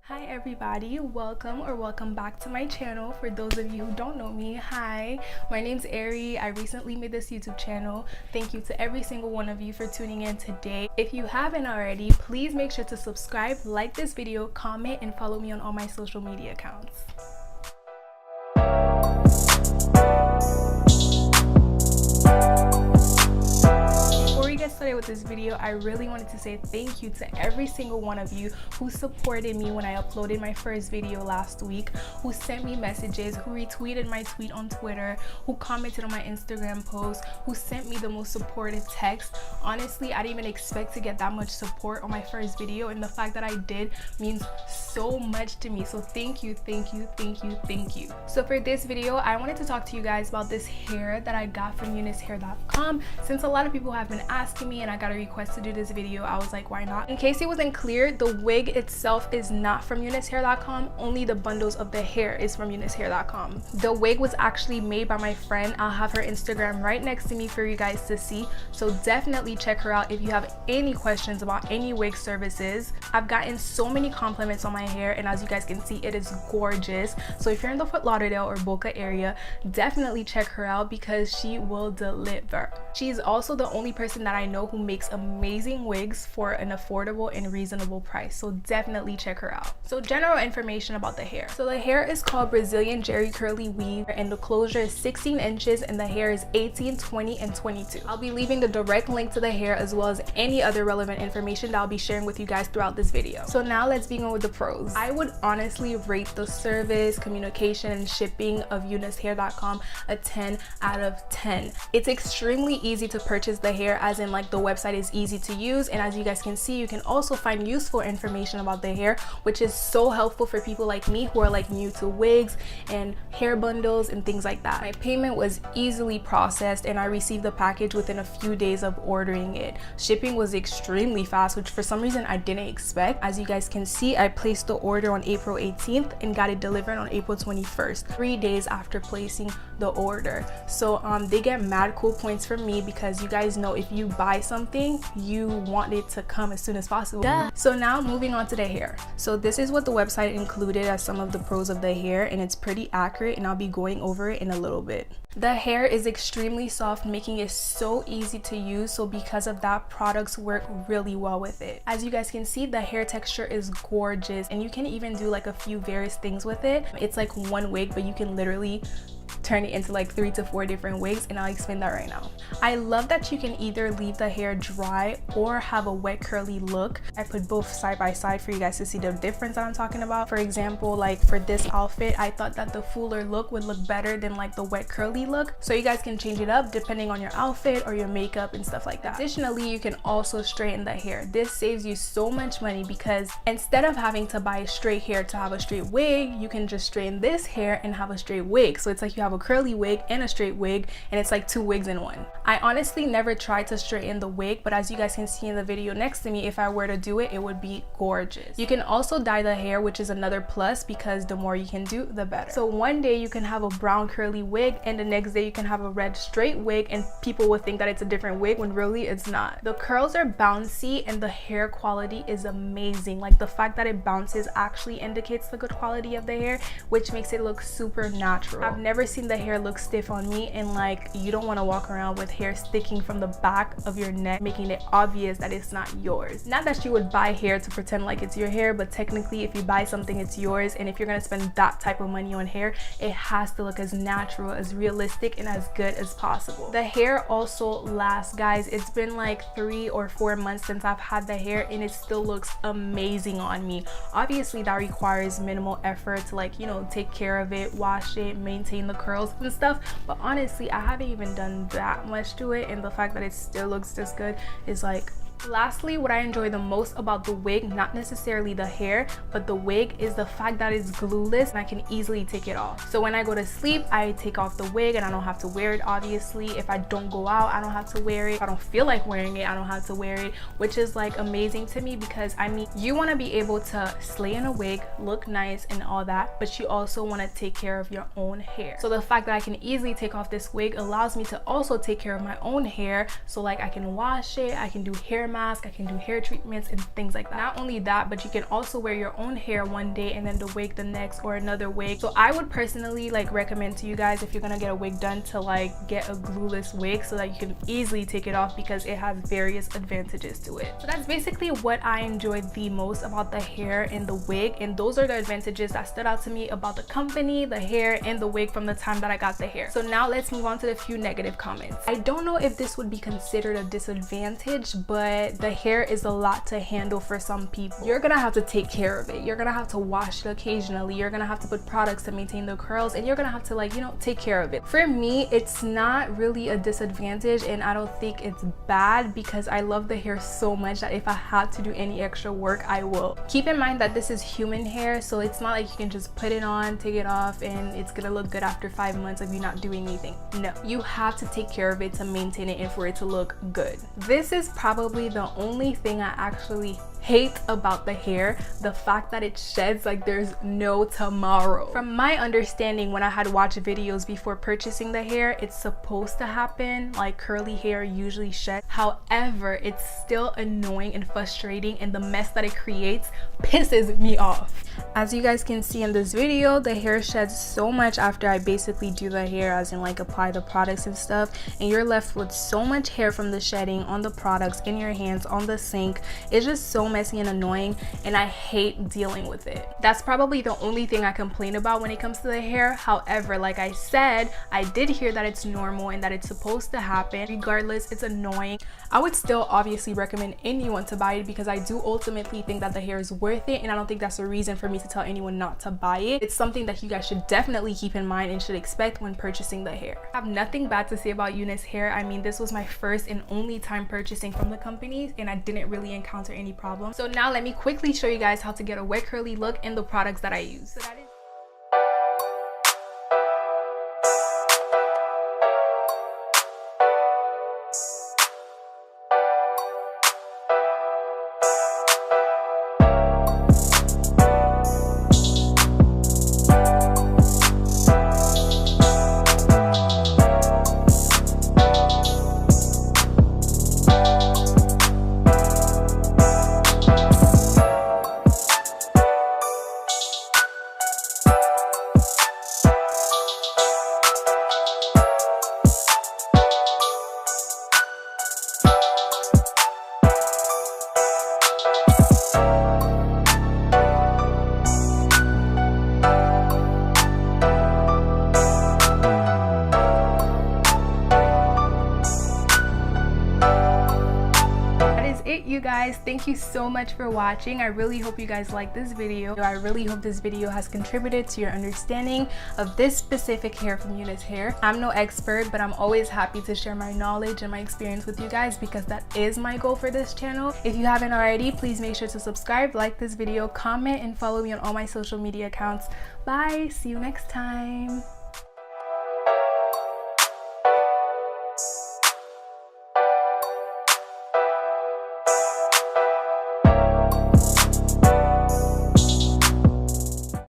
Hi everybody, welcome back to my channel. For those of you who don't know me, hi, my name's Ari. I recently made this YouTube channel. Thank you to every single one of you for tuning in today. If you haven't already, please make sure to subscribe, like this video, comment, and follow me on all my social media accounts. Before we get started with this video, I really wanted to say thank you to every single one of you who supported me when I uploaded my first video last week, who sent me messages, who retweeted my tweet on Twitter, who commented on my Instagram post, who sent me the most supportive text. Honestly, I didn't even expect to get that much support on my first video, and the fact that I did means so much to me. So thank you. So for this video, I wanted to talk to you guys about this hair that I got from unicehair.com. Since a lot of people have been asking me and I got a request to do this video, I was like, why not? In case it wasn't clear, the wig itself is not from unicehair.com, only the bundles of the hair is from unicehair.com. The wig was actually made by my friend. I'll have her Instagram right next to me for you guys to see, so definitely check her out if you have any questions about any wig services. I've gotten so many compliments on my hair, and as you guys can see, it is gorgeous. So if you're in the Fort Lauderdale or Boca area, definitely check her out because she will deliver. She's also the only person that I know who makes amazing wigs for an affordable and reasonable price, so definitely check her out. So general information about the hair. So the hair is called Brazilian Jerry Curly Weave, and the closure is 16 inches and the hair is 18, 20, and 22. I'll be leaving the direct link to the hair as well as any other relevant information that I'll be sharing with you guys throughout this video. So now let's begin with the pros. I would honestly rate the service, communication, and shipping of unicehair.com a 10 out of 10. It's extremely easy to purchase the hair, as in like the website is easy to use, and as you guys can see, you can also find useful information about the hair, which is so helpful for people like me who are like new to wigs and hair bundles and things like that. My payment was easily processed and I received the package within a few days of ordering it. Shipping was extremely fast, which for some reason I didn't expect. As you guys can see, I placed the order on April 18th and got it delivered on April 21st, 3 days after placing the order. So they get mad cool points from me because you guys know if you buy something, you want it to come as soon as possible. Duh. So now moving on to the hair. So this is what the website included as some of the pros of the hair, and it's pretty accurate, and I'll be going over it in a little bit. The hair is extremely soft, making it so easy to use, so because of that, products work really well with it. As you guys can see, the hair texture is gorgeous, and you can even do like a few various things with it. It's like one wig, but you can literally turn it into like 3 to 4 different wigs, and I'll explain that right now. I love that you can either leave the hair dry or have a wet curly look. I put both side by side for you guys to see the difference that I'm talking about. For example, like for this outfit, I thought that the fuller look would look better than like the wet curly look, so you guys can change it up depending on your outfit or your makeup and stuff like that. Additionally, you can also straighten the hair. This saves you so much money because instead of having to buy straight hair to have a straight wig, you can just straighten this hair and have a straight wig. So it's like you have a curly wig and a straight wig, and it's like 2 wigs in one. I honestly never tried to straighten the wig, but as you guys can see in the video next to me, if I were to do it, it would be gorgeous. You can also dye the hair, which is another plus because the more you can do, the better. So one day you can have a brown curly wig and the next day you can have a red straight wig, and people will think that it's a different wig when really it's not. The curls are bouncy and the hair quality is amazing. Like the fact that it bounces actually indicates the good quality of the hair, which makes it look super natural. I've never seen the hair look stiff on me, and like you don't want to walk around with hair sticking from the back of your neck, making it obvious that it's not yours. Not that you would buy hair to pretend like it's your hair, but technically if you buy something, it's yours, and if you're gonna spend that type of money on hair, it has to look as natural, as realistic, and as good as possible. The hair also lasts, guys. It's been like 3 or 4 months since I've had the hair and it still looks amazing on me. Obviously that requires minimal effort to, like, you know, take care of it, wash it, maintain the curls and stuff, but honestly I haven't even done that much to it, and the fact that it still looks this good is like Lastly, what I enjoy the most about the wig, not necessarily the hair, but the wig, is the fact that it's glueless and I can easily take it off. So when I go to sleep, I take off the wig and I don't have to wear it, obviously. If I don't go out, I don't have to wear it. If I don't feel like wearing it, I don't have to wear it, which is like amazing to me, because I mean, you want to be able to slay in a wig, look nice and all that, but you also want to take care of your own hair. So the fact that I can easily take off this wig allows me to also take care of my own hair. So like I can wash it, I can do hair hair mask, I can do hair treatments and things like that. Not only that, but you can also wear your own hair one day and then the wig the next, or another wig. So I would personally like recommend to you guys, if you're gonna get a wig done, to like get a glueless wig so that you can easily take it off, because it has various advantages to it. So that's basically what I enjoyed the most about the hair and the wig, and those are the advantages that stood out to me about the company, the hair, and the wig from the time that I got the hair. So now let's move on to the few negative comments. I don't know if this would be considered a disadvantage, but the hair is a lot to handle for some people. You're gonna have to take care of it. You're gonna have to wash it occasionally. You're gonna have to put products to maintain the curls, and you're gonna have to, like, you know, take care of it. For me, it's not really a disadvantage, and I don't think it's bad, because I love the hair so much that if I had to do any extra work, I will. Keep in mind that this is human hair, so it's not like you can just put it on, take it off, and it's gonna look good after 5 months of you not doing anything. No, you have to take care of it to maintain it and for it to look good. This is probably the only thing I actually hate about the hair, the fact that it sheds like there's no tomorrow. From my understanding, when I had watched videos before purchasing the hair, it's supposed to happen, like curly hair usually sheds. However, it's still annoying and frustrating, and the mess that it creates pisses me off. As you guys can see in this video, the hair sheds so much after I basically do the hair, as in like apply the products and stuff, and you're left with so much hair from the shedding on the products, in your hands, on the sink. It's just so messy and annoying, and I hate dealing with it. That's probably the only thing I complain about when it comes to the hair. However, like I said, I did hear that it's normal and that it's supposed to happen. Regardless, it's annoying. I would still obviously recommend anyone to buy it, because I do ultimately think that the hair is worth it, and I don't think that's a reason for me to tell anyone not to buy it. It's something that you guys should definitely keep in mind and should expect when purchasing the hair. I have nothing bad to say about Unice Hair. I mean, this was my first and only time purchasing from the company, and I didn't really encounter any problems. So now let me quickly show you guys how to get a wet curly look and the products that I use. So that is you guys. Thank you so much for watching. I really hope you guys like this video. I really hope this video has contributed to your understanding of this specific hair from Unice Hair. I'm no expert, but I'm always happy to share my knowledge and my experience with you guys, because that is my goal for this channel. If you haven't already, please make sure to subscribe, like this video, comment, and follow me on all my social media accounts. Bye, see you next time.